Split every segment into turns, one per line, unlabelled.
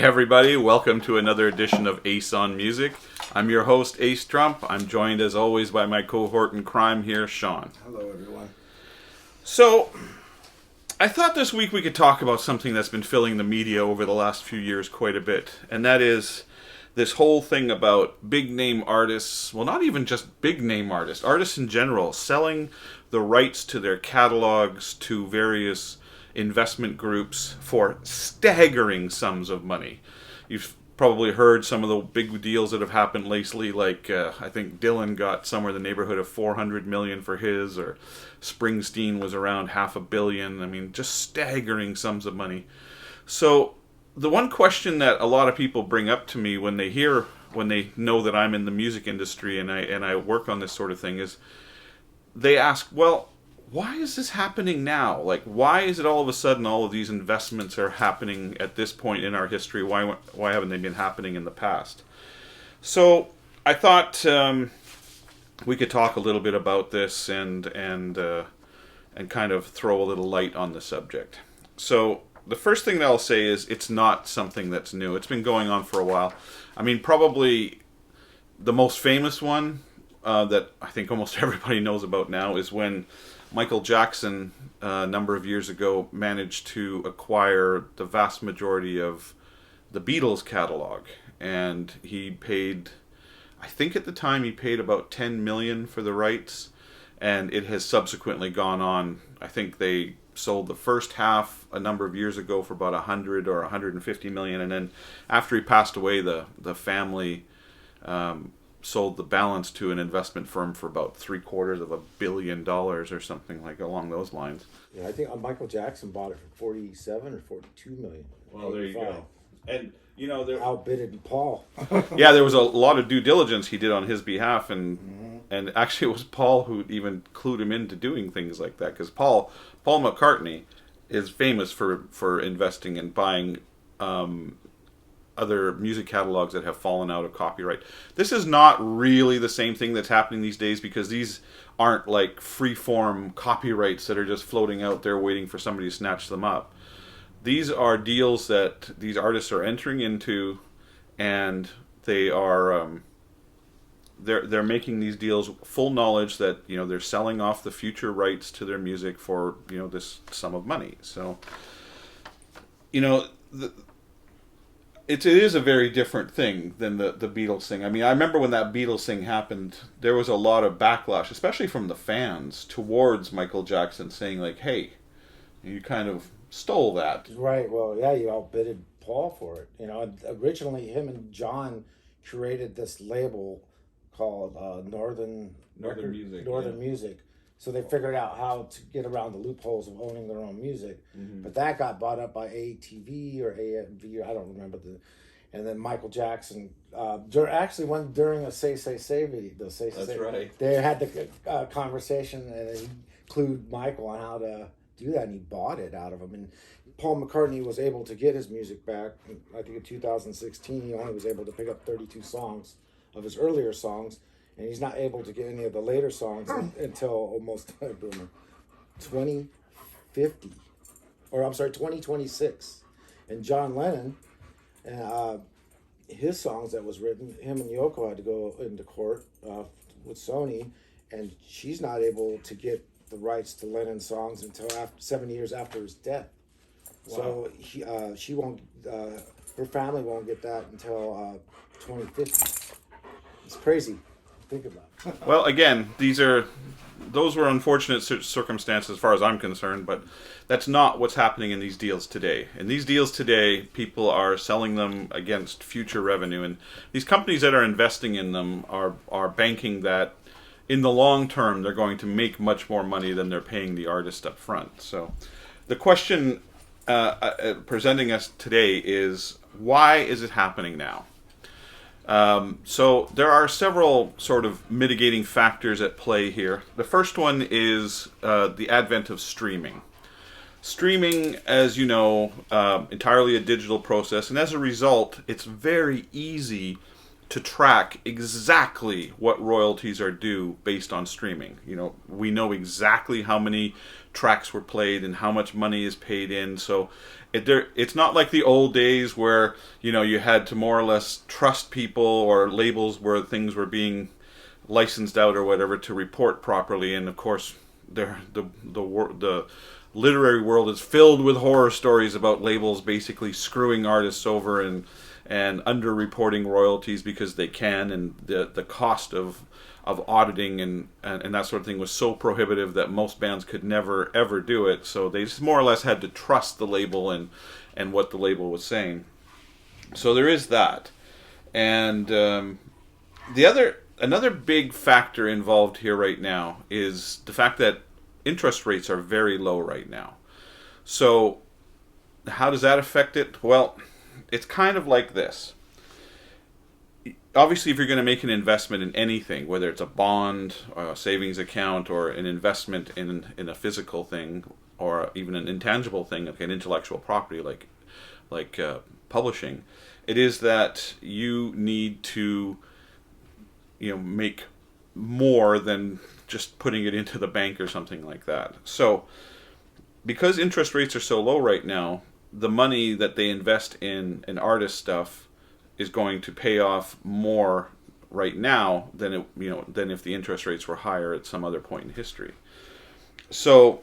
everybody, welcome to another edition of Ace on Music. I'm your host, Ace Trump. I'm joined as always by my cohort in crime here, Sean.
Hello, everyone.
So, I thought this week we could talk about something that's been filling the media over the last few years quite a bit, and that is this whole thing about big-name artists, well, not even just big-name artists, artists in general, selling the rights to their catalogs to various investment groups for staggering sums of money. You've probably heard some of the big deals that have happened lately, like I think Dylan got somewhere in the neighborhood of $400 million for his, or Springsteen was around $500 million. I mean, just staggering sums of money. So the one question that a lot of people bring up to me when they know that I'm in the music industry and I work on this sort of thing is they ask, well, why is this happening now? Like, why is it all of a sudden all of these investments are happening at this point in our history? Why haven't they been happening in the past? So I thought we could talk a little bit about this and kind of throw a little light on the subject. So the first thing that I'll say is it's not something that's new. It's been going on for a while. I mean, probably the most famous one that I think almost everybody knows about now is when Michael Jackson, a number of years ago, managed to acquire the vast majority of the Beatles catalog. And he paid, I think at the time he paid about $10 million for the rights. And it has subsequently gone on. I think they sold the first half a number of years ago for about 100 or 150 million. And then after he passed away, the family sold the balance to an investment firm for about $750 million or something like along those lines.
Yeah, I think Michael Jackson bought it for 47 or 42 million.
Well, there you go. And you know,
outbidded Paul.
Yeah, there was a lot of due diligence he did on his behalf, and actually it was Paul who even clued him into doing things like that, because Paul Mccartney is famous for investing and buying other music catalogs that have fallen out of copyright. This is not really the same thing that's happening these days, because these aren't like free-form copyrights that are just floating out there waiting for somebody to snatch them up. These are deals that these artists are entering into, and they are they're making these deals full knowledge that, you know, they're selling off the future rights to their music for, you know, this sum of money. So, you know, It is a very different thing than the Beatles thing. I mean, I remember when that Beatles thing happened, there was a lot of backlash, especially from the fans, towards Michael Jackson, saying like, hey, you kind of stole that.
Right, well, yeah, you outbidded Paul for it. You know, originally him and John created this label called Northern Music. So they figured out how to get around the loopholes of owning their own music. Mm-hmm. But that got bought up by ATV or AMV, or I don't remember and then Michael Jackson, during a Say video,
That's right.
They had the conversation, and he clued Michael on how to do that, and he bought it out of him. And Paul McCartney was able to get his music back. I think in 2016, he only was able to pick up 32 songs of his earlier songs. And he's not able to get any of the later songs until almost 2026. And John Lennon, his songs that was written, him and Yoko had to go into court with Sony, and she's not able to get the rights to Lennon's songs until 7 years after his death. Wow. So she won't. Her family won't get that until 2050. It's crazy. Think about.
Well, again, those were unfortunate circumstances as far as I'm concerned, but that's not what's happening in these deals today. In these deals today, people are selling them against future revenue, and these companies that are investing in them are banking that in the long term they're going to make much more money than they're paying the artist up front. So the question presenting us today is, why is it happening now? So there are several sort of mitigating factors at play here. The first one is the advent of streaming. Streaming, as you know, entirely a digital process, and as a result, it's very easy to track exactly what royalties are due based on streaming. We know exactly how many tracks were played and how much money is paid in. So it's not like the old days where you had to more or less trust people or labels where things were being licensed out or whatever to report properly. And of course, the literary world is filled with horror stories about labels basically screwing artists over and under-reporting royalties because they can, and the cost of auditing and that sort of thing was so prohibitive that most bands could never ever do it. So they just more or less had to trust the label and what the label was saying. So there is that, and another big factor involved here right now is the fact that interest rates are very low right now. So how does that affect it? Well, it's kind of like this. Obviously, if you're going to make an investment in anything, whether it's a bond, or a savings account, or an investment in a physical thing, or even an intangible thing, like an intellectual property, like publishing, it is that you need to make more than just putting it into the bank or something like that. So, because interest rates are so low right now, the money that they invest in an artist stuff is going to pay off more right now than than if the interest rates were higher at some other point in history. So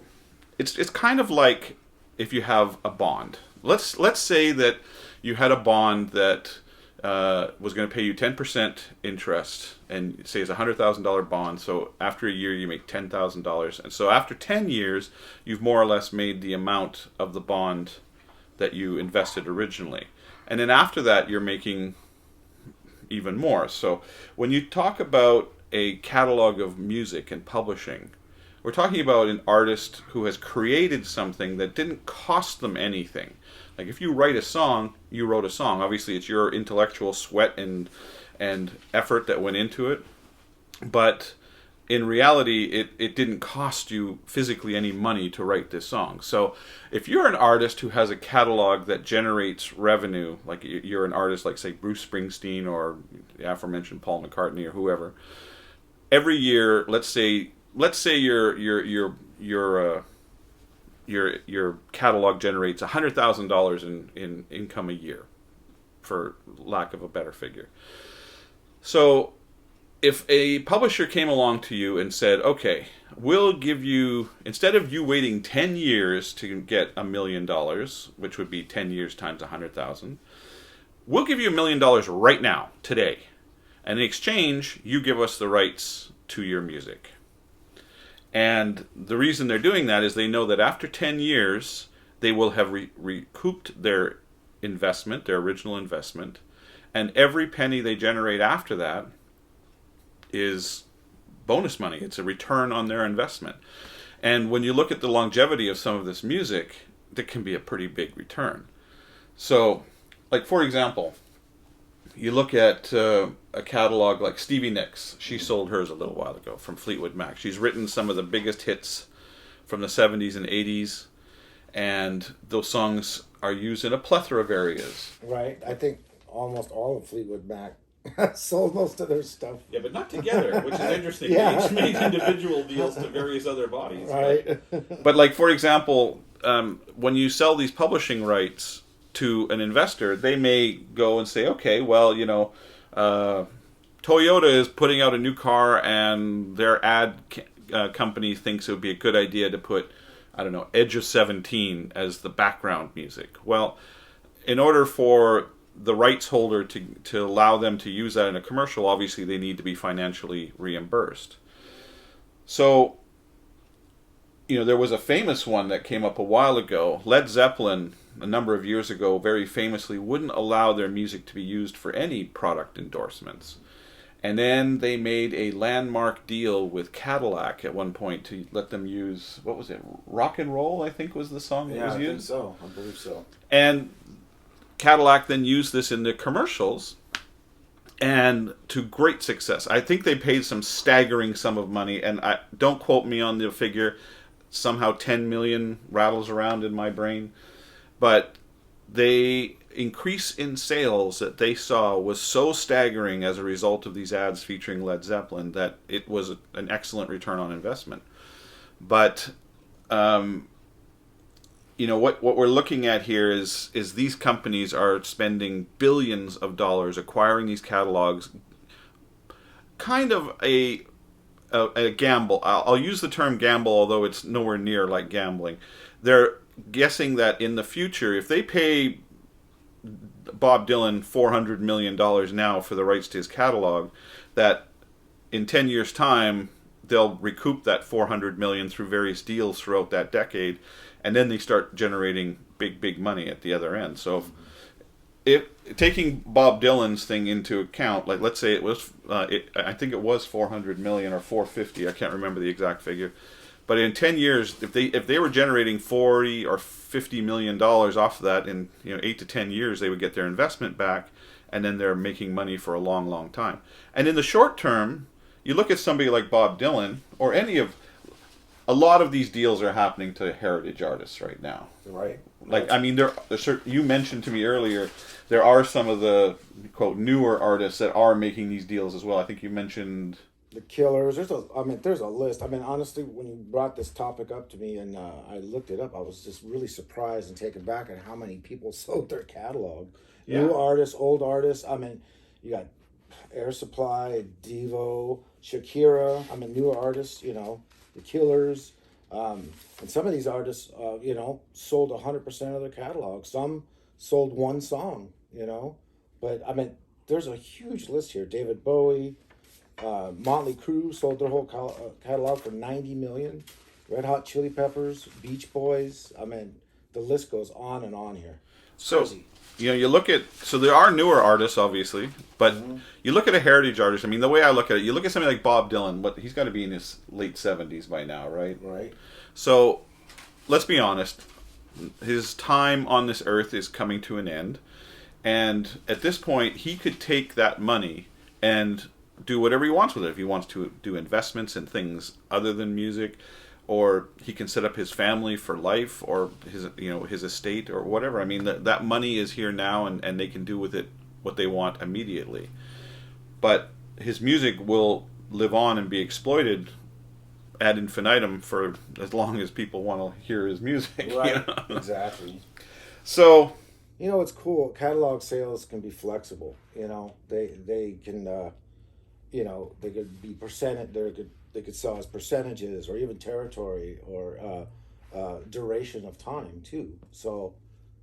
it's kind of like if you have a bond. Let's say that you had a bond that was going to pay you 10% interest, and say it's a $100,000 bond. So after a year, you make $10,000, and so after 10 years, you've more or less made the amount of the bond that you invested originally. And then after that, you're making even more. So when you talk about a catalog of music and publishing, we're talking about an artist who has created something that didn't cost them anything. Like if you write a song, you wrote a song. Obviously, it's your intellectual sweat and effort that went into it. But in reality, it didn't cost you physically any money to write this song. So if you're an artist who has a catalog that generates revenue, like you're an artist like, say, Bruce Springsteen or the aforementioned Paul McCartney or whoever, every year, let's say your catalog generates $100,000 in income a year, for lack of a better figure. So if a publisher came along to you and said, okay, we'll give you, instead of you waiting 10 years to get $1 million, which would be 10 years times 100,000, we'll give you $1 million right now, today. And in exchange, you give us the rights to your music. And the reason they're doing that is they know that after 10 years, they will have recouped their investment, their original investment, and every penny they generate after that is bonus money. It's a return on their investment. And when you look at the longevity of some of this music, that can be a pretty big return. So, like for example, you look at a catalog like Stevie Nicks. She sold hers a little while ago from Fleetwood Mac. She's written some of the biggest hits from the 70s and 80s, and those songs are used in a plethora of areas.
Right. I think almost all of Fleetwood Mac sold most of their stuff.
Yeah, but not together, which is interesting.
Yeah.
They each made individual deals to various other bodies.
Right.
But like, for example, when you sell these publishing rights to an investor, they may go and say, okay, well, Toyota is putting out a new car and their ad company thinks it would be a good idea to put, I don't know, Edge of 17 as the background music. Well, in order for the rights holder to allow them to use that in a commercial, obviously they need to be financially reimbursed. So, there was a famous one that came up a while ago. Led Zeppelin, a number of years ago, very famously wouldn't allow their music to be used for any product endorsements. And then they made a landmark deal with Cadillac at one point to let them use, what was it, Rock and Roll, I think was the song that was used?
Yeah, I think so. I believe so.
And Cadillac then used this in the commercials, and to great success. I think they paid some staggering sum of money, and don't quote me on the figure. Somehow 10 million rattles around in my brain. But the increase in sales that they saw was so staggering as a result of these ads featuring Led Zeppelin that it was an excellent return on investment. But what we're looking at here is these companies are spending billions of dollars acquiring these catalogs. Kind of a gamble. I'll use the term gamble, although it's nowhere near like gambling. They're guessing that in the future, if they pay Bob Dylan $400 million now for the rights to his catalog, that in 10 years' time, they'll recoup that $400 million through various deals throughout that decade, and then they start generating big money at the other end. So if taking Bob Dylan's thing into account, like let's say it was, I think it was 400 million or 450, I can't remember the exact figure. But in 10 years, if they were generating 40 or 50 million dollars off of that, in 8 to 10 years, they would get their investment back, and then they're making money for a long time. And in the short term, you look at somebody like Bob Dylan, or a lot of these deals are happening to heritage artists right now.
Right.
Like, I mean, you mentioned to me earlier, there are some of the, quote, newer artists that are making these deals as well. I think you mentioned
The Killers. There's a list. I mean, honestly, when you brought this topic up to me and I looked it up, I was just really surprised and taken back at how many people sold their catalog. Yeah. New artists, old artists. I mean, you got Air Supply, Devo, Shakira. I mean, newer artists, The Killers. And some of these artists, sold 100% of their catalog. Some sold one song, But, I mean, there's a huge list here. David Bowie, Motley Crue sold their whole catalog for $90 million. Red Hot Chili Peppers, Beach Boys. I mean, the list goes on and on here.
So, you look at, so there are newer artists, obviously, but you look at a heritage artist. I mean, the way I look at it, you look at somebody like Bob Dylan, but he's got to be in his late 70s by now, right?
Right.
So, let's be honest. His time on this earth is coming to an end. And at this point, he could take that money and do whatever he wants with it. If he wants to do investments in things other than music, or he can set up his family for life, or his estate, or whatever. I mean, that money is here now, and they can do with it what they want immediately. But his music will live on and be exploited ad infinitum for as long as people want to hear his music.
Right, exactly.
So,
it's cool. Catalog sales can be flexible. They can, they could be they could sell as percentages, or even territory, or duration of time too. So,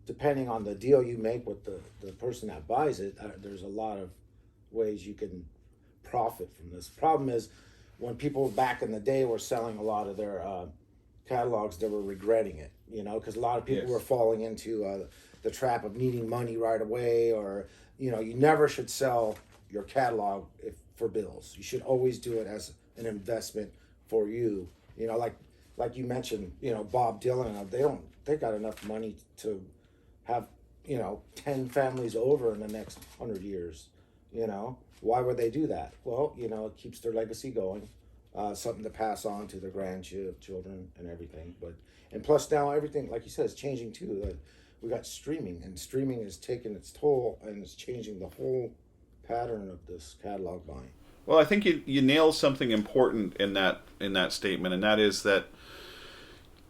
depending on the deal you make with the person that buys it, there's a lot of ways you can profit from this. Problem is, when people back in the day were selling a lot of their catalogs, they were regretting it, because a lot of people were falling into the trap of needing money right away, or, you never should sell your catalog for bills. You should always do it as an investment for you. Like you mentioned, Bob Dylan, they got enough money to have, 10 families over in the next 100 years, Why would they do that? Well, it keeps their legacy going, something to pass on to their grandchildren and everything. And plus now everything, like you said, is changing too. We got streaming, and streaming is taking its toll, and it's changing the whole pattern of this catalog buying.
Well, I think you nailed something important in that statement, and that is that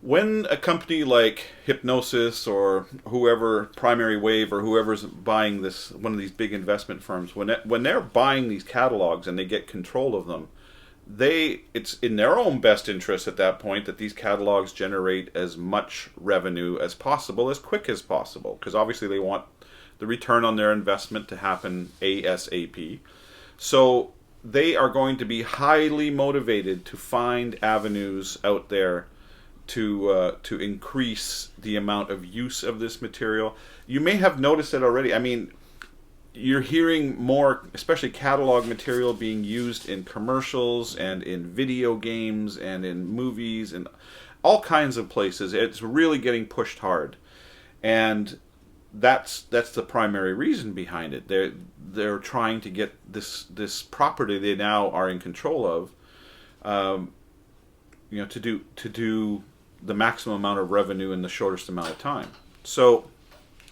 when a company like Hypnosis or whoever, Primary Wave, or whoever's buying one of these big investment firms, when they're buying these catalogs and they get control of them, it's in their own best interest at that point that these catalogs generate as much revenue as possible, as quick as possible, because obviously they want the return on their investment to happen ASAP. So they are going to be highly motivated to find avenues out there to increase the amount of use of this material. You may have noticed it already. I mean, you're hearing more, especially catalog material, being used in commercials and in video games and in movies and all kinds of places. It's really getting pushed hard, and that's the primary reason behind it. They're trying to get this property they now are in control of, to do the maximum amount of revenue in the shortest amount of time. So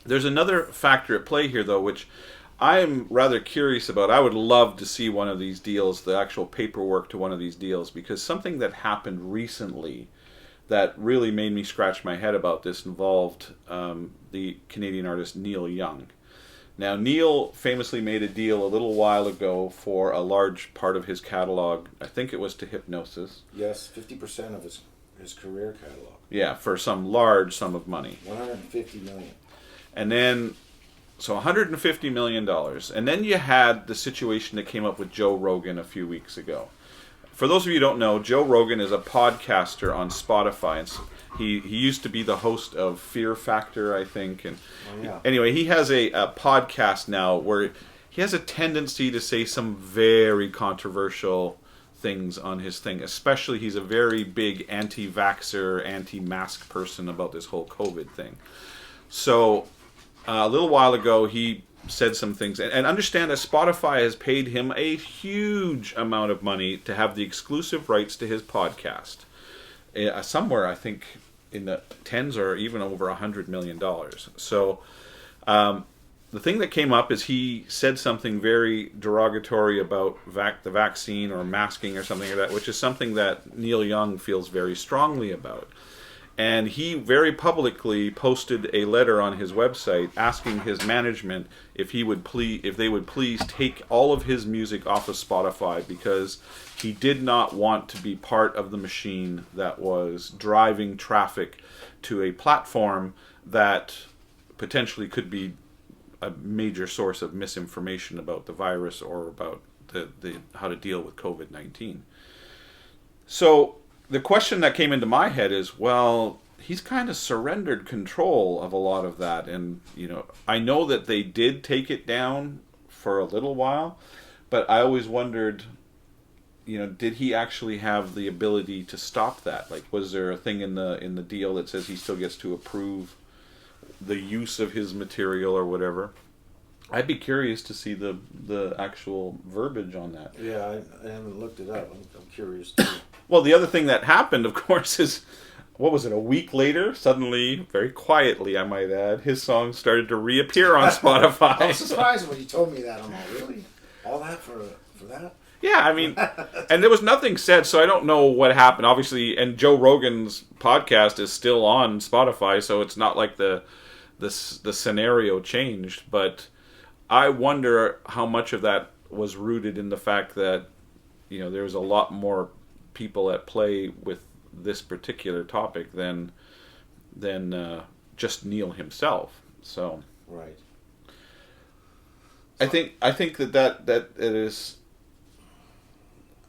There's another factor at play here, though, which I'm rather curious about. I would love to see one of these deals, the actual paperwork to one of these deals, because something that happened recently that really made me scratch my head about this involved the Canadian artist Neil Young. Now, Neil famously made a deal a little while ago for a large part of his catalog. I think it was to Hypnosis.
Yes, 50% of his career catalog.
Yeah, for some large sum of money.
$150 million.
And then, so $150 million. And then you had the situation that came up with Joe Rogan a few weeks ago. For those of you who don't know, Joe Rogan is a podcaster on Spotify. And he used to be the host of Fear Factor, I think. And anyway, he has a podcast now where he has a tendency to say some very controversial things on his thing. Especially, he's a very big anti-vaxxer, anti-mask person about this whole COVID thing. So a little while ago, he said some things. And understand that Spotify has paid him a huge amount of money to have the exclusive rights to his podcast. Somewhere, I think, in the tens or even over $100 million. So the thing that came up is he said something very derogatory about the vaccine or masking or something like that, which is something that Neil Young feels very strongly about. And he very publicly posted a letter on his website asking his management if they would please take all of his music off of Spotify, because he did not want to be part of the machine that was driving traffic to a platform that potentially could be a major source of misinformation about the virus or about the how to deal with COVID-19. So the question that came into my head is, well, he's kind of surrendered control of a lot of that. And, I know that they did take it down for a little while, but I always wondered, did he actually have the ability to stop that? Like, was there a thing in the deal that says he still gets to approve the use of his material or whatever? I'd be curious to see the actual verbiage on that.
Yeah, I haven't looked it up. I'm curious too.
Well, the other thing that happened, of course, is, what was it, a week later, suddenly, very quietly, I might add, his song started to reappear on Spotify.
I was surprised when you told me that. I'm like, really? All that for that?
Yeah, I mean, and there was nothing said, so I don't know what happened. Obviously, and Joe Rogan's podcast is still on Spotify, so it's not like the scenario changed. But I wonder how much of that was rooted in the fact that, there's a lot more people at play with this particular topic than just Neil himself. So
right.
I think that it is.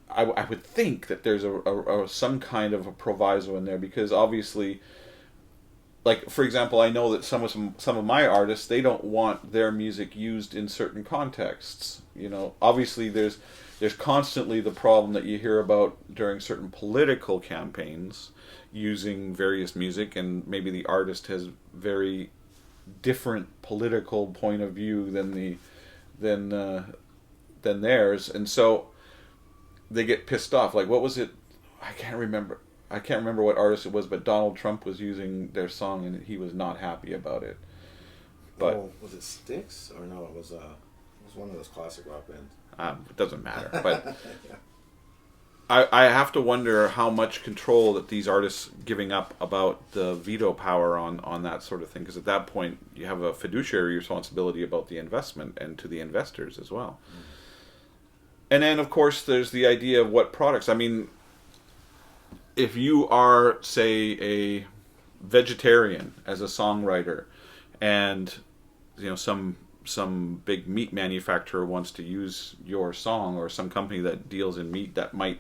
I would think that there's a some kind of a proviso in there, because obviously, like, for example, I know that some of my artists, they don't want their music used in certain contexts. Obviously there's constantly the problem that you hear about during certain political campaigns using various music, and maybe the artist has very different political point of view than theirs, and so they get pissed off. Like, what was it? I can't remember what artist it was, but Donald Trump was using their song and he was not happy about it. But
was it Styx or no? It was one of those classic rock bands.
It doesn't matter, but yeah. I have to wonder how much control that these artists giving up about the veto power on that sort of thing, because at that point you have a fiduciary responsibility about the investment and to the investors as well. Mm. And then, of course, there's the idea of what products. I mean, if you are, say, a vegetarian as a songwriter, and some big meat manufacturer wants to use your song, or some company that deals in meat that might,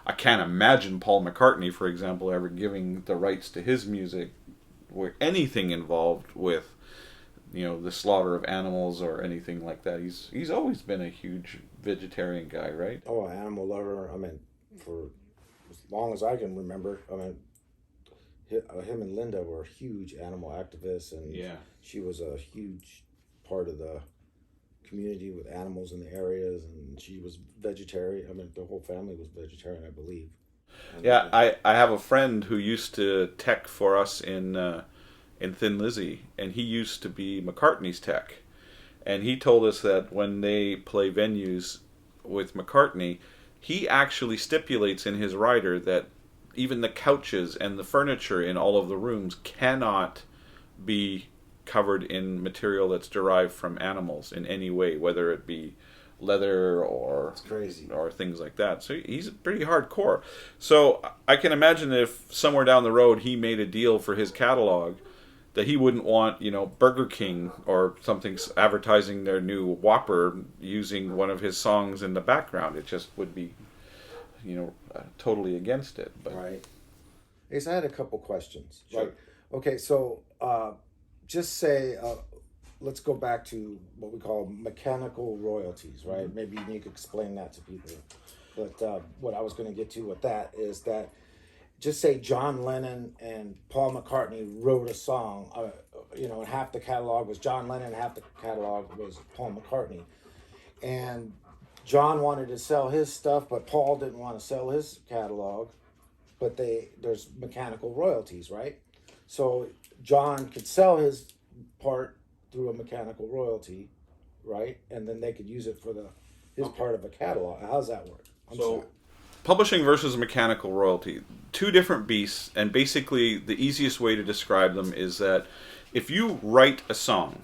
I can't imagine Paul McCartney, for example, ever giving the rights to his music or anything involved with, the slaughter of animals or anything like that. He's always been a huge vegetarian guy, right?
Oh, animal lover. I mean, for as long as I can remember, I mean, him and Linda were huge animal activists, and she was a huge part of the community with animals in the areas, and she was vegetarian. I mean, the whole family was vegetarian, I believe.
And I have a friend who used to tech for us in in Thin Lizzy, and he used to be McCartney's tech. And he told us that when they play venues with McCartney, he actually stipulates in his rider that even the couches and the furniture in all of the rooms cannot be covered in material that's derived from animals in any way, whether it be leather or things like that. So he's pretty hardcore. So I can imagine that if somewhere down the road he made a deal for his catalog, that he wouldn't want, Burger King or something advertising their new Whopper using one of his songs in the background. It just would be, totally against it. But.
Right. I had a couple questions.
Sure.
Okay, so just say, let's go back to what we call mechanical royalties, right? Mm-hmm. Maybe you could explain that to people. But what I was going to get to with that is that, just say John Lennon and Paul McCartney wrote a song, and half the catalog was John Lennon, half the catalog was Paul McCartney. And John wanted to sell his stuff, but Paul didn't want to sell his catalog. But there's mechanical royalties, right? So John could sell his part through a mechanical royalty, right? And then they could use it for his part of a catalog. How's that work?
Publishing versus mechanical royalty, two different beasts, and basically the easiest way to describe them is that if you write a song,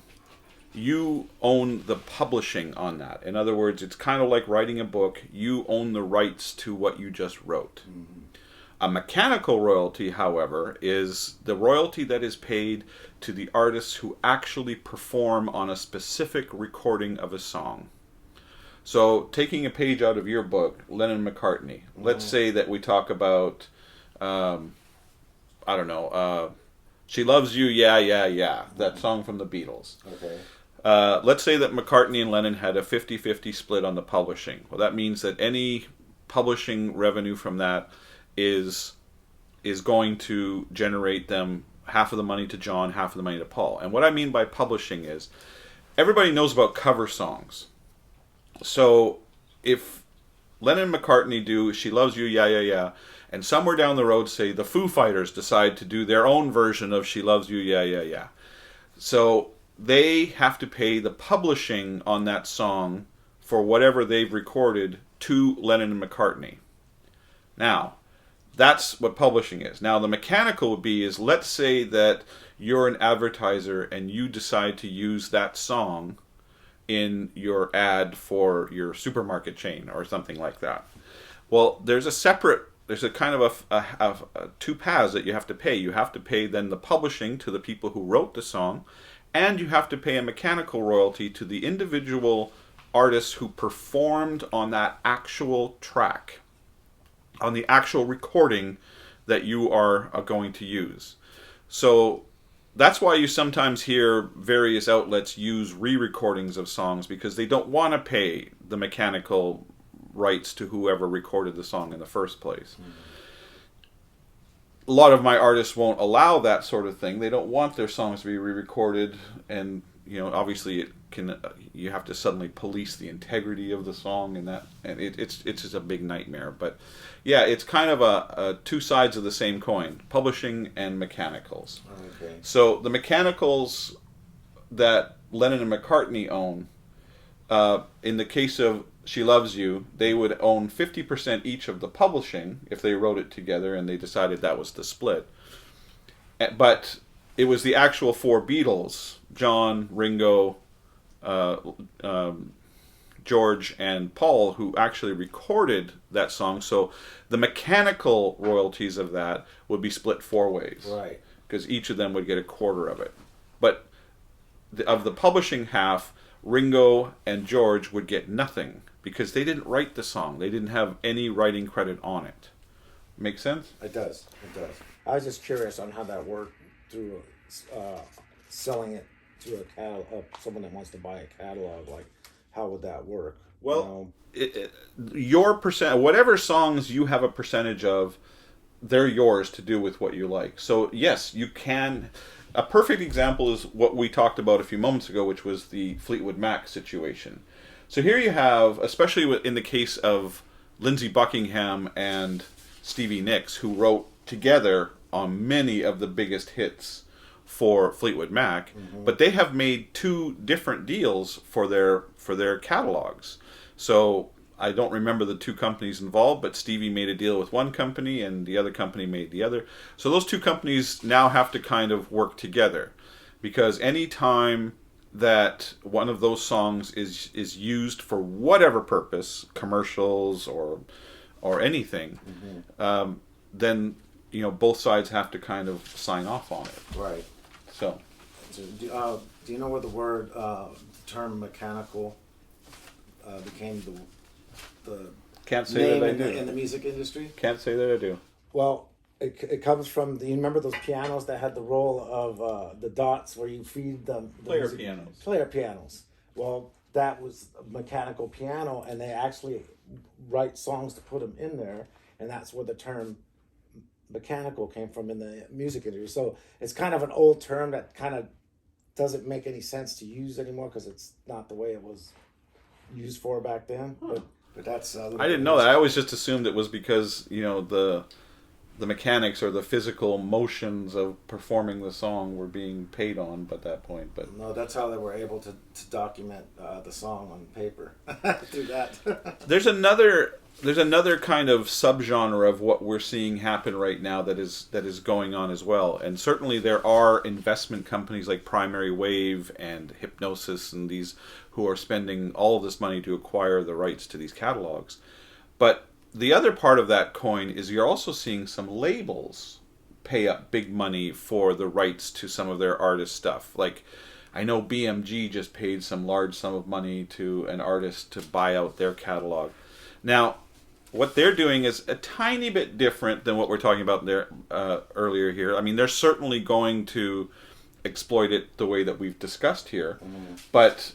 you own the publishing on that. In other words, it's kind of like writing a book. You own the rights to what you just wrote. Mm-hmm. A mechanical royalty, however, is the royalty that is paid to the artists who actually perform on a specific recording of a song. So, taking a page out of your book, Lennon-McCartney, let's say that we talk about, She Loves You, Yeah, Yeah, Yeah, that song from the Beatles.
Okay.
Let's say that McCartney and Lennon had a 50-50 split on the publishing. Well, that means that any publishing revenue from that is going to generate them half of the money to John, half of the money to Paul. And what I mean by publishing is, everybody knows about cover songs. So if Lennon and McCartney do She Loves You, Yeah, Yeah, Yeah, and somewhere down the road, say, the Foo Fighters decide to do their own version of She Loves You, Yeah, Yeah, Yeah. So they have to pay the publishing on that song for whatever they've recorded to Lennon and McCartney. Now, that's what publishing is. Now, the mechanical would be is, let's say that you're an advertiser and you decide to use that song in your ad for your supermarket chain or something like that. Well, there's a kind of a two paths that you have to pay. You have to pay then the publishing to the people who wrote the song, and you have to pay a mechanical royalty to the individual artists who performed on that actual track, on the actual recording that you are going to use. So that's why you sometimes hear various outlets use re-recordings of songs, because they don't want to pay the mechanical rights to whoever recorded the song in the first place. Mm-hmm. A lot of my artists won't allow that sort of thing. They don't want their songs to be re-recorded, and obviously you have to suddenly police the integrity of the song, and it's just a big nightmare. But yeah, it's kind of a two sides of the same coin: publishing and mechanicals.
Okay.
So the mechanicals that Lennon and McCartney own, in the case of She Loves You, they would own 50% each of the publishing if they wrote it together and they decided that was the split. But it was the actual four Beatles, John, Ringo, George, and Paul, who actually recorded that song. So the mechanical royalties of that would be split four ways.
Right.
Because each of them would get a quarter of it. But of the publishing half, Ringo and George would get nothing, because they didn't write the song. They didn't have any writing credit on it. Make sense?
It does. I was just curious on how that worked through selling it to someone that wants to buy a catalog. Like, how would that work?
Well, your percent, whatever songs you have a percentage of, they're yours to do with what you like. So yes, you can. A perfect example is what we talked about a few moments ago, which was the Fleetwood Mac situation. So here you have, especially in the case of Lindsey Buckingham and Stevie Nicks, who wrote together on many of the biggest hits for Fleetwood Mac, but they have made 2 different deals for their catalogs. So I don't remember the 2 companies involved, but Stevie made a deal with one company and the other company made the other. So those 2 companies now have to kind of work together, because any time that one of those songs is used for whatever purpose, commercials or anything, then both sides have to kind of sign off on it.
Right.
So
do you know where the word term mechanical became the
can't say
name
that I do
in the music industry?
Can't say that I do.
Well, it comes from you remember those pianos that had the roll of the dots where you feed the player pianos. Well, that was a mechanical piano, and they actually write songs to put them in there, and that's where the term mechanical came from in the music industry. So it's kind of an old term that kind of doesn't make any sense to use anymore, because it's not the way it was used for back then. But that's
I didn't know that. I always just assumed it was because the mechanics or the physical motions of performing the song were being paid on at that point. But
no, that's how they were able to document the song on paper through that.
There's another kind of subgenre of what we're seeing happen right now that is going on as well. And certainly there are investment companies like Primary Wave and Hypnosis and these who are spending all of this money to acquire the rights to these catalogs. But the other part of that coin is you're also seeing some labels pay up big money for the rights to some of their artist stuff. Like, I know BMG just paid some large sum of money to an artist to buy out their catalog. Now, what they're doing is a tiny bit different than what we're talking about there earlier here. I mean, they're certainly going to exploit it the way that we've discussed here, but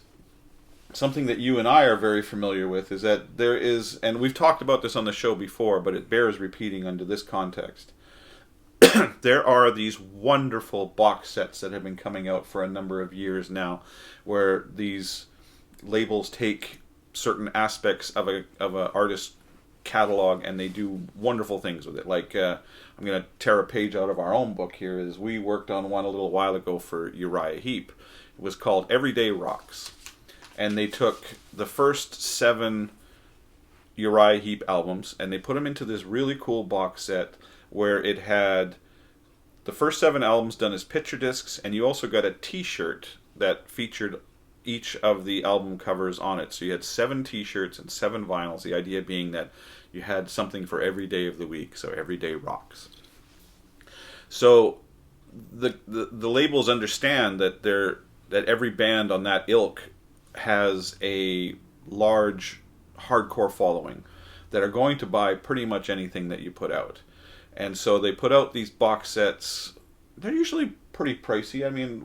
something that you and I are very familiar with is that there is, and we've talked about this on the show before, but it bears repeating under this context. There are these wonderful box sets that have been coming out for a number of years now, where these labels take certain aspects of a artist's catalog and they do wonderful things with it. Like, I'm going to tear a page out of our own book here, is we worked on one a little while ago for Uriah Heep. It was called Everyday Rocks. And they took the first 7 Uriah Heep albums and they put them into this really cool box set where it had the first 7 albums done as picture discs, and you also got a t-shirt that featured each of the album covers on it. So you had 7 t-shirts and 7 vinyls, the idea being that you had something for every day of the week, so Everyday Rocks. So the labels understand that every band on that ilk has a large hardcore following that are going to buy pretty much anything that you put out. And so they put out these box sets. They're usually pretty pricey. I mean,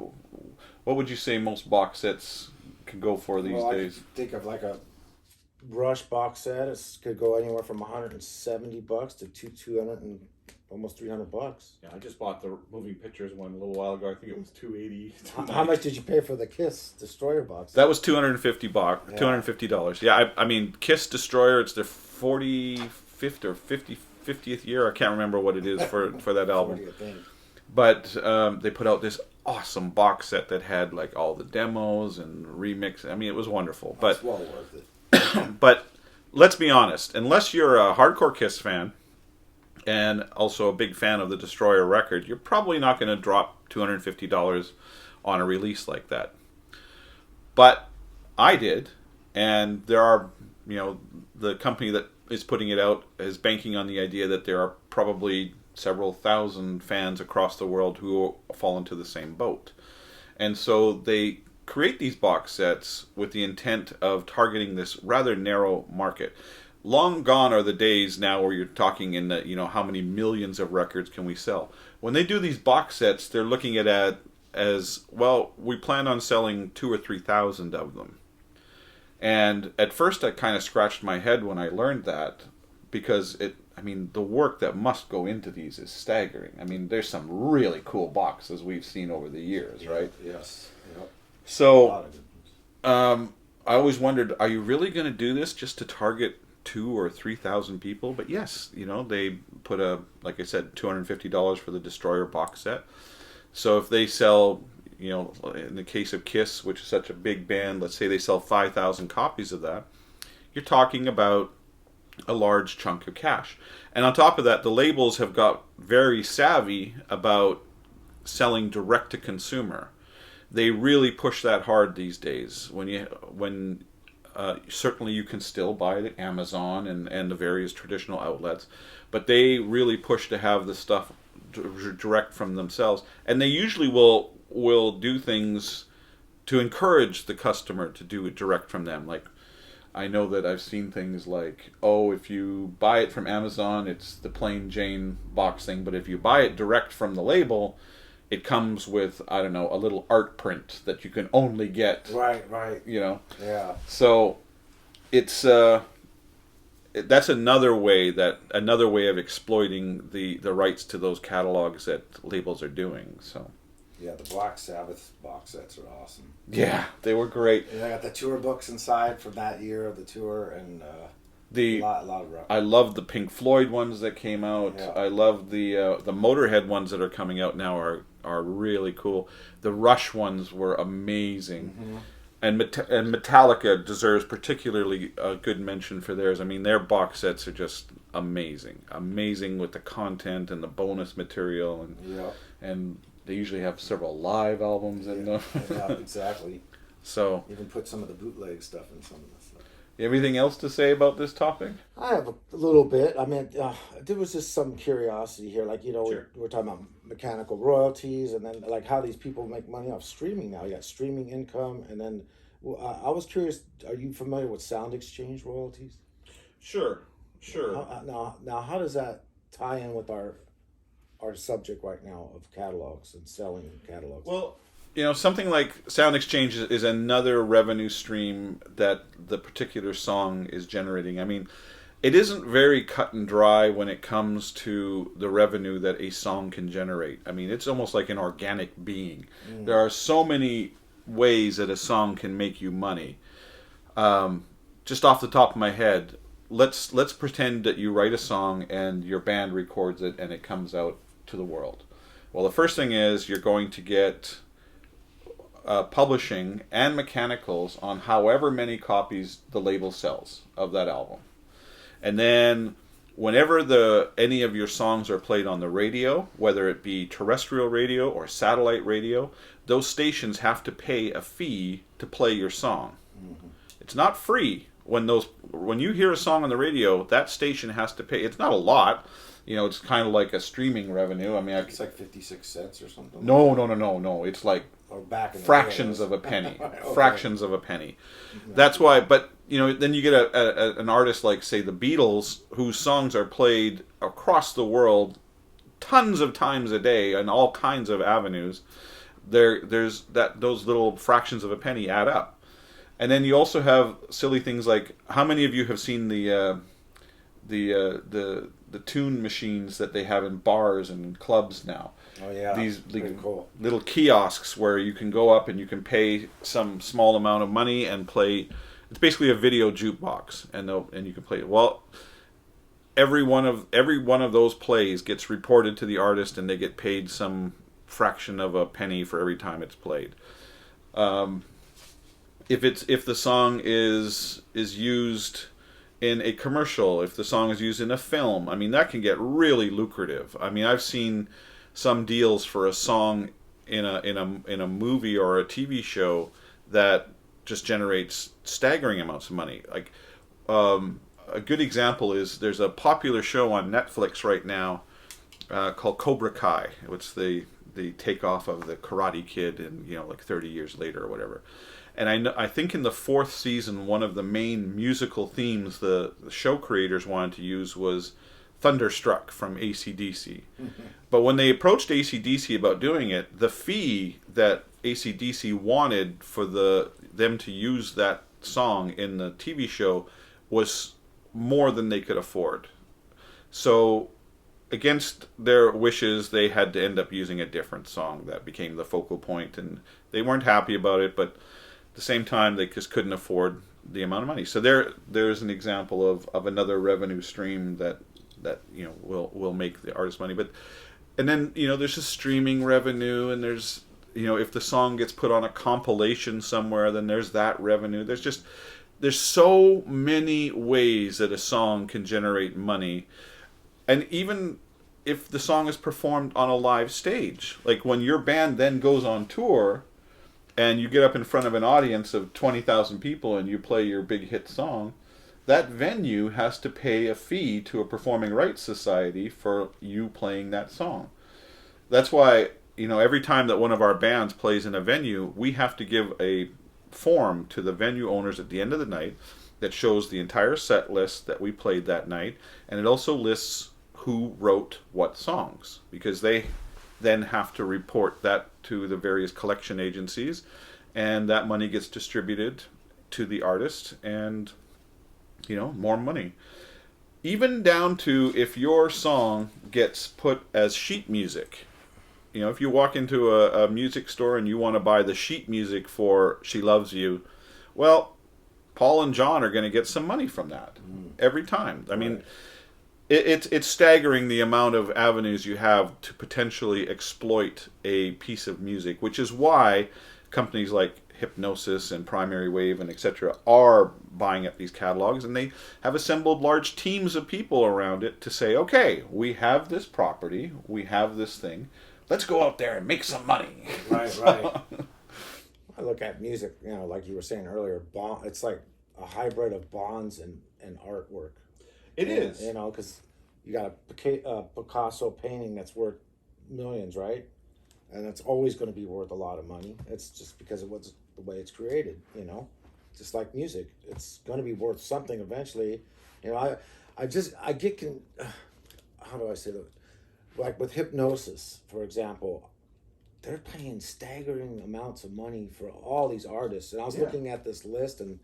what would you say most box sets can go for these days?
I think of like a Rush box set. It could go anywhere from $170 to 200 and almost $300.
Yeah, I just bought the moving pictures one a little while ago. I think it was $280.
How much did you pay for the Kiss Destroyer box?
That was $250. Yeah, I mean, Kiss Destroyer. It's their 45th or 50th year. I can't remember what it is for that album.
40th thing.
But they put out this awesome box set that had like all the demos and remix. I mean, it was wonderful. But
it's well worth it.
But let's be honest. Unless you're a hardcore Kiss fan and also a big fan of the Destroyer record, you're probably not going to drop $250 on a release like that. But I did, and there are, the company that is putting it out is banking on the idea that there are probably several thousand fans across the world who fall into the same boat. And so they create these box sets with the intent of targeting this rather narrow market. Long gone are the days now where you're talking in the, how many millions of records can we sell. When they do these box sets, they're looking at it as, well, we plan on selling 2,000 or 3,000 of them. And at first I kind of scratched my head when I learned that, because the work that must go into these is staggering. I mean, there's some really cool boxes we've seen over the years, right?
Yes. Yep.
So, I always wondered, are you really going to do this just to target 2,000 or 3,000 people? But yes, they put like I said, $250 for the Destroyer box set. So if they sell, in the case of Kiss, which is such a big band, let's say they sell 5,000 copies of that, you're talking about a large chunk of cash. And on top of that, the labels have got very savvy about selling direct to consumer. They really push that hard these days. When certainly you can still buy it at Amazon and the various traditional outlets, but they really push to have the stuff direct from themselves, and they usually will do things to encourage the customer to do it direct from them. Like, I know that I've seen things like, if you buy it from Amazon, it's the plain Jane box thing, but if you buy it direct from the label, it comes with, I don't know, a little art print that you can only get.
Right.
Yeah. So it's that's another way of exploiting the rights to those catalogs that labels are doing. So.
Yeah, the Black Sabbath box sets are awesome.
Yeah, they were great.
And I got the tour books inside from that year of the tour, and a lot of rock.
I love the Pink Floyd ones that came out. Yeah. I love the Motorhead ones that are coming out now are really cool. The Rush ones were amazing. Mm-hmm. And Metallica deserves particularly a good mention for theirs. I mean, their box sets are just amazing. Amazing with the content and the bonus material. And they usually have several live albums in them.
Yeah, exactly.
So
you can put some of the bootleg stuff in some of this stuff.
Anything else to say about this topic?
I have a little bit. I mean, there was just some curiosity here. Like,
Sure.
we're talking about mechanical royalties, and then like how these people make money off streaming now. You got streaming income, and then I was curious. Are you familiar with sound exchange royalties?
Sure.
Now, how does that tie in with our subject right now of catalogs and selling catalogs?
Well, something like sound exchange is another revenue stream that the particular song is generating. I mean, it isn't very cut and dry when it comes to the revenue that a song can generate. I mean, it's almost like an organic being. Mm. There are so many ways that a song can make you money. Just off the top of my head, let's pretend that you write a song and your band records it and it comes out to the world. Well, the first thing is you're going to get publishing and mechanicals on however many copies the label sells of that album. And then whenever any of your songs are played on the radio, whether it be terrestrial radio or satellite radio, those stations have to pay a fee to play your song. Mm-hmm. It's not free. When you hear a song on the radio, that station has to pay. It's not a lot. It's kind of like a streaming revenue. I mean,
it's like 56 cents or something.
No. It's like fractions of a penny. Okay. Fractions of a penny. Mm-hmm. That's why. But then you get an artist like, say, the Beatles, whose songs are played across the world tons of times a day on all kinds of avenues. There's those little fractions of a penny add up. And then you also have silly things like, how many of you have seen the tune machines that they have in bars and clubs now?
Oh yeah,
these
cool
little kiosks where you can go up and you can pay some small amount of money and play. It's basically a video jukebox, and you can play it. Well, every one of those plays gets reported to the artist, and they get paid some fraction of a penny for every time it's played. If the song is used in a commercial, if the song is used in a film, I mean, that can get really lucrative. I mean, I've seen some deals for a song in a movie or a TV show that just generates staggering amounts of money. Like a good example is there's a popular show on Netflix right now called Cobra Kai. It's the takeoff of the Karate Kid, and like 30 years later or whatever. And I think in the 4th season, one of the main musical themes the show creators wanted to use was Thunderstruck from AC/DC. Mm-hmm. But when they approached AC/DC about doing it, the fee that AC/DC wanted for them to use that song in the TV show was more than they could afford. So against their wishes, they had to end up using a different song that became the focal point, and they weren't happy about it, but at the same time, they just couldn't afford the amount of money. So there's an example of another revenue stream that will make the artist money. But And then, there's a streaming revenue, and there's, if the song gets put on a compilation somewhere, then there's that revenue. There's so many ways that a song can generate money. And even if the song is performed on a live stage, like when your band then goes on tour and you get up in front of an audience of 20,000 people and you play your big hit song, that venue has to pay a fee to a performing rights society for you playing that song. That's why, every time that one of our bands plays in a venue, we have to give a form to the venue owners at the end of the night that shows the entire set list that we played that night, and it also lists who wrote what songs, because they then have to report that to the various collection agencies, and that money gets distributed to the artist, and more money. Even down to if your song gets put as sheet music. If you walk into a music store and you want to buy the sheet music for She Loves You, well, Paul and John are going to get some money from that every time. I mean, it's staggering the amount of avenues you have to potentially exploit a piece of music, which is why companies like Hypnosis and Primary Wave and etc. are buying up these catalogs, and they have assembled large teams of people around it to say, okay, we have this property, we have this thing, let's go out there and make some money.
Right. I look at music, like you were saying earlier, it's like a hybrid of bonds and artwork.
It is.
Because you got a Picasso painting that's worth millions, right? And it's always going to be worth a lot of money. It's just because of the way it's created, Just like music, it's going to be worth something eventually. How do I say that? Like with Hypnosis, for example, they're paying staggering amounts of money for all these artists. And I was looking at this list, and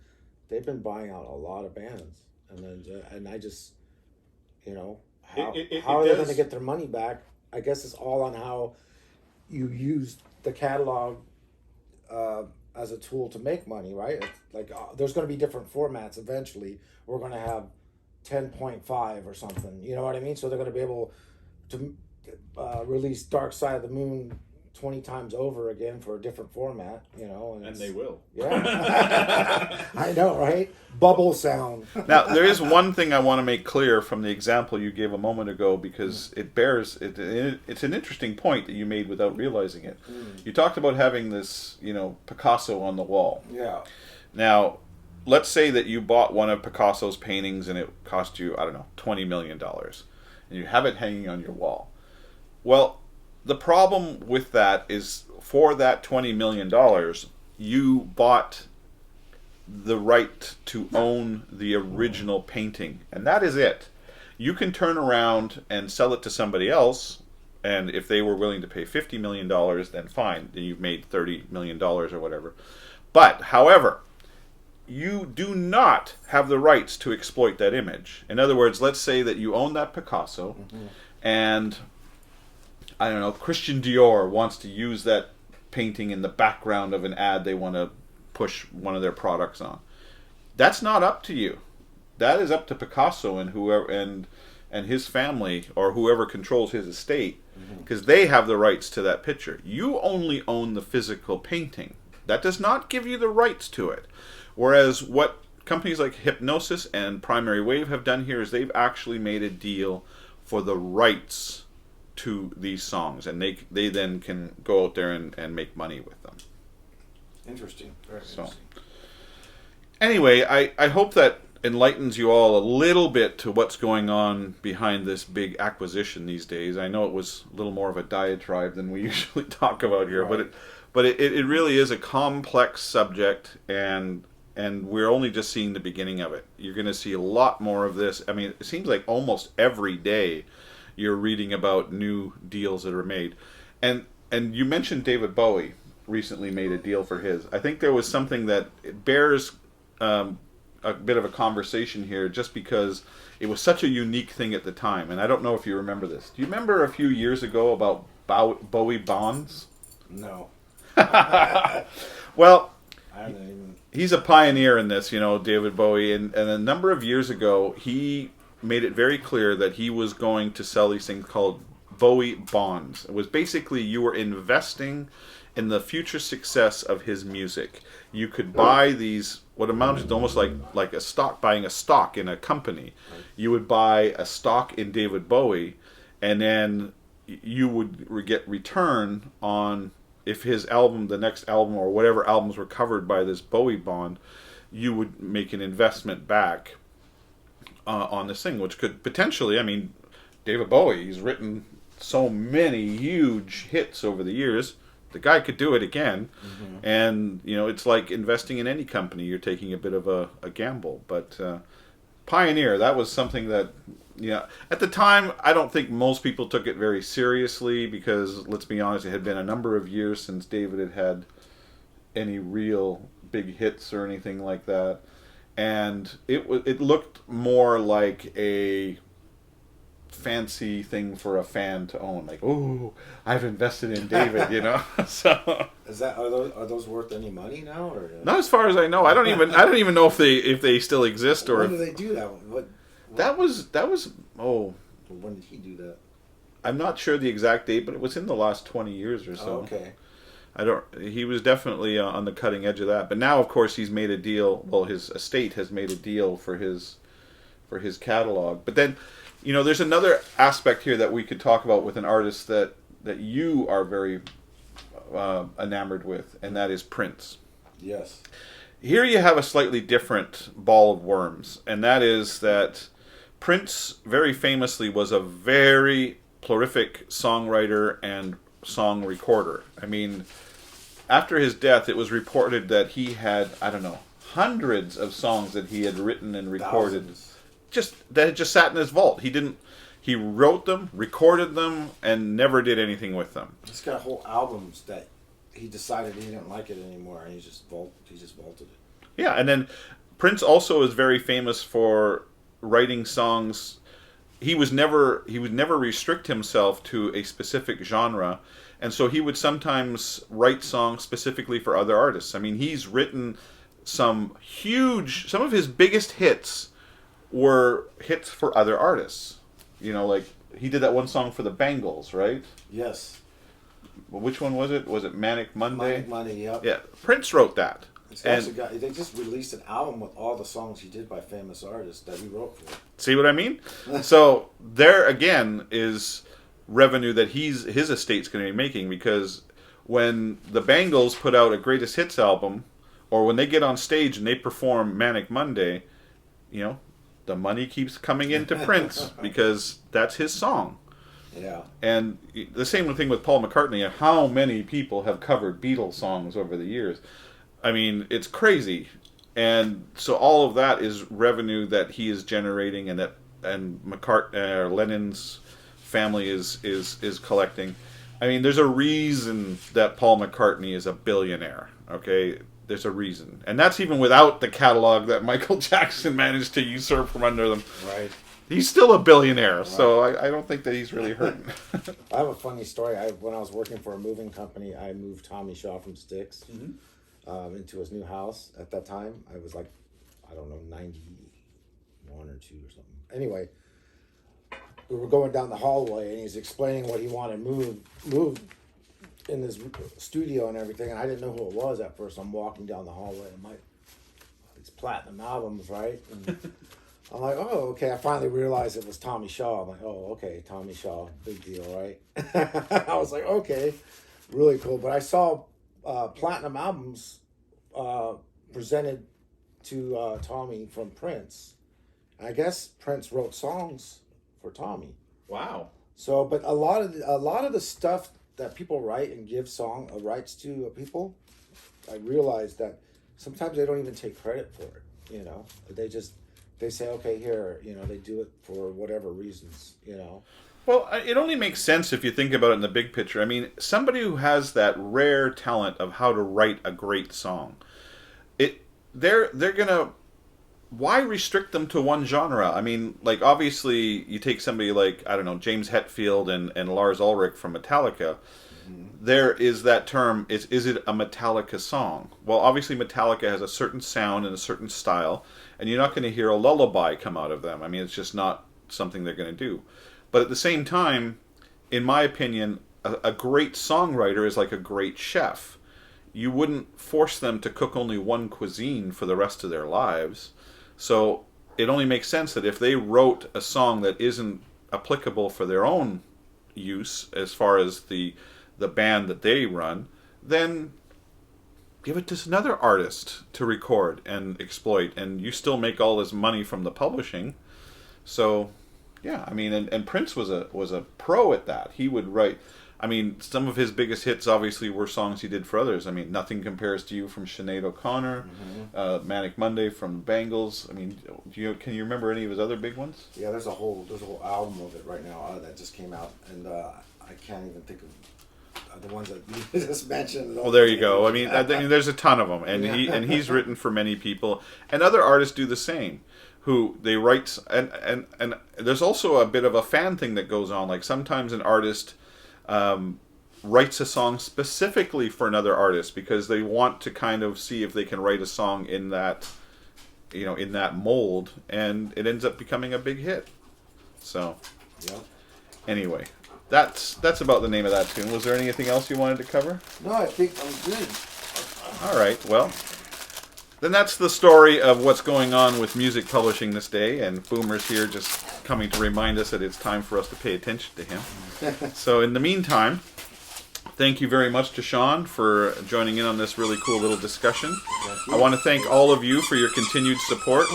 they've been buying out a lot of bands. And I just, how are they going to get their money back? I guess it's all on how you use the catalog as a tool to make money, right? It's like there's going to be different formats eventually. We're going to have 10.5 or something. You know what I mean? So they're going to be able to release Dark Side of the Moon 20 times over again for a different format,
and they will.
Yeah. I know, right? Bubble sound.
Now, there is one thing I want to make clear from the example you gave a moment ago, because it's an interesting point that you made without realizing it. You talked about having this, Picasso on the wall.
Yeah.
Now, let's say that you bought one of Picasso's paintings and it cost you, $20 million. And you have it hanging on your wall. Well, the problem with that is, for that $20 million, you bought the right to own the original painting. And that is it. You can turn around and sell it to somebody else, and if they were willing to pay $50 million, then fine. Then you've made $30 million or whatever. But, however, you do not have the rights to exploit that image. In other words, let's say that you own that Picasso, and Christian Dior wants to use that painting in the background of an ad they want to push one of their products on. That's not up to you. That is up to Picasso and whoever and his family, or whoever controls his estate, because they have the rights to that picture. You only own the physical painting. That does not give you the rights to it. Whereas what companies like Hypnosis and Primary Wave have done here is they've actually made a deal for the rights to these songs, and they then can go out there and make money with them.
Interesting. Very interesting.
Anyway, I hope that enlightens you all a little bit to what's going on behind this big acquisition these days. I know it was a little more of a diatribe than we usually talk about here, right. but it really is a complex subject, and we're only just seeing the beginning of it. You're going to see a lot more of this. I mean, it seems like almost every day you're reading about new deals that are made. And you mentioned David Bowie recently made a deal for his. I think there was something that bears a bit of a conversation here, just because it was such a unique thing at the time. And I don't know if you remember this. Do you remember a few years ago about Bowie bonds?
No.
Well,
I don't even...
he's a pioneer in this, David Bowie. And a number of years ago, he made it very clear that he was going to sell these things called Bowie bonds. It was basically you were investing in the future success of his music. You could buy these, what amounted to almost like a stock, buying a stock in a company. You would buy a stock in David Bowie, and then you would get return on if his album, the next album, or whatever albums were covered by this Bowie bond, you would make an investment back on this thing, which could potentially, I mean, David Bowie, he's written so many huge hits over the years. The guy could do it again. Mm-hmm. And, you know, it's like investing in any company. You're taking a bit of a gamble. But Pioneer, that was something that, you know, at the time, I don't think most people took it very seriously because, let's be honest, it had been a number of years since David had had any real big hits or anything like that. And it looked more like a fancy thing for a fan to own, like, oh, I've invested in David, you know. So
are those worth any money now, or
not as far as I know. I don't even know if they still exist, or
when do they do that? What?
That was
When did he do that?
I'm not sure the exact date, but it was in the last 20 years or so.
Oh, okay.
He was definitely on the cutting edge of that. But now, of course, he's made a deal. Well, his estate has made a deal for his catalog. But then, you know, there's another aspect here that we could talk about with an artist that you are very enamored with, and that is Prince.
Yes.
Here you have a slightly different ball of worms, and that is that Prince very famously was a very prolific songwriter and song recorder. I mean, after his death, it was reported that he had, I don't know, hundreds of songs that he had written and recorded. Thousands. That had just sat in his vault. He wrote them, recorded them, and never did anything with them.
He's got whole albums that he decided he didn't like it anymore, and he just vaulted it.
Yeah, and then Prince also is very famous for writing songs. He would never restrict himself to a specific genre, and so he would sometimes write songs specifically for other artists. I mean, he's written some of his biggest hits were hits for other artists. You know, like he did that one song for the Bangles, right?
Yes.
Which one was it? Was it Manic Monday?
Manic Monday, yep.
Yeah, Prince wrote that.
They just released an album with all the songs he did by famous artists that he wrote for.
See what I mean? So there again is revenue that his estate's going to be making, because when the Bangles put out a greatest hits album, or when they get on stage and they perform Manic Monday, you know, the money keeps coming into Prince because that's his song.
Yeah.
And the same thing with Paul McCartney. How many people have covered Beatles songs over the years? I mean, it's crazy. And so all of that is revenue that he is generating, and Lennon's family is collecting. I mean, there's a reason that Paul McCartney is a billionaire, okay? There's a reason. And that's even without the catalog that Michael Jackson managed to usurp from under them.
Right.
He's still a billionaire, right. So I don't think that he's really hurting.
I have a funny story. When I was working for a moving company, I moved Tommy Shaw from Styx into his new house. At that time, I was like, I don't know, 91 or 2 or something. Anyway, we were going down the hallway, and he's explaining what he wanted moved in his studio and everything, and I didn't know who it was at first. I'm walking down the hallway, and these platinum albums, right? And I'm like, oh, okay. I finally realized it was Tommy Shaw. I'm like, oh, okay, Tommy Shaw, big deal, right? I was like, okay, really cool. But I saw platinum albums presented to Tommy from Prince. I guess Prince wrote songs for Tommy.
Wow.
So, but a lot of the stuff that people write and give song rights to people, I realized that sometimes they don't even take credit for it. You know, they say, okay, here, you know, they do it for whatever reasons, you know.
Well, it only makes sense if you think about it in the big picture. I mean, somebody who has that rare talent of how to write a great song, they're gonna. Why restrict them to one genre? I mean, like, obviously, you take somebody like, I don't know, James Hetfield and Lars Ulrich from Metallica. Mm-hmm. There is that term, is it a Metallica song? Well, obviously, Metallica has a certain sound and a certain style, and you're not going to hear a lullaby come out of them. I mean, it's just not something they're going to do. But at the same time, in my opinion, a great songwriter is like a great chef. You wouldn't force them to cook only one cuisine for the rest of their lives. So it only makes sense that if they wrote a song that isn't applicable for their own use as far as the band that they run, then give it to another artist to record and exploit, and you still make all this money from the publishing. So yeah, I mean, and Prince was a pro at that. He would write, I mean, some of his biggest hits obviously were songs he did for others. I mean, Nothing Compares to You from Sinead O'Connor, Manic Monday from the Bangles. I mean, can you remember any of his other big ones?
Yeah, there's a whole album of it right now that just came out, and I can't even think of the ones that you just mentioned.
Well, there you go. I mean, there's a ton of them, and he's written for many people, and other artists do the same. Who they write, and there's also a bit of a fan thing that goes on. Like sometimes an artist writes a song specifically for another artist because they want to kind of see if they can write a song in that, in that mold, and it ends up becoming a big hit. So,
yeah.
Anyway, that's about the name of that tune. Was there anything else you wanted to cover?
No, I think I'm good.
All right, well, then that's the story of what's going on with music publishing this day, and Boomer's here just coming to remind us that it's time for us to pay attention to him. So in the meantime, thank you very much to Sean for joining in on this really cool little discussion. I want to thank all of you for your continued support.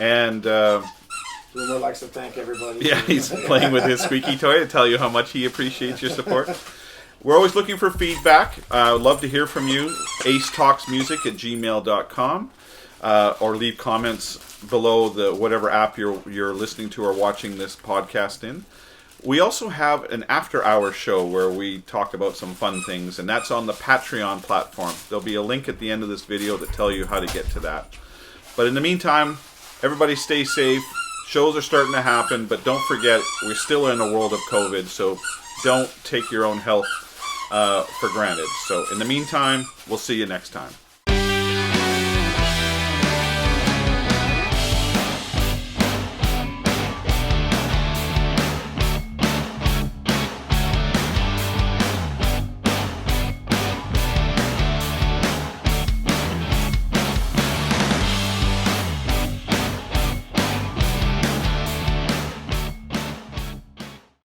And
Boomer likes to thank everybody.
Yeah, he's playing with his squeaky toy to tell you how much he appreciates your support. We're always looking for feedback. I would love to hear from you. acetalksmusic@gmail.com, or leave comments below whatever app you're listening to or watching this podcast in. We also have an after-hour show where we talk about some fun things, and that's on the Patreon platform. There'll be a link at the end of this video that tell you how to get to that. But in the meantime, everybody stay safe. Shows are starting to happen, but don't forget, we're still in a world of COVID, so don't take your own health for granted. So in the meantime, we'll see you next time.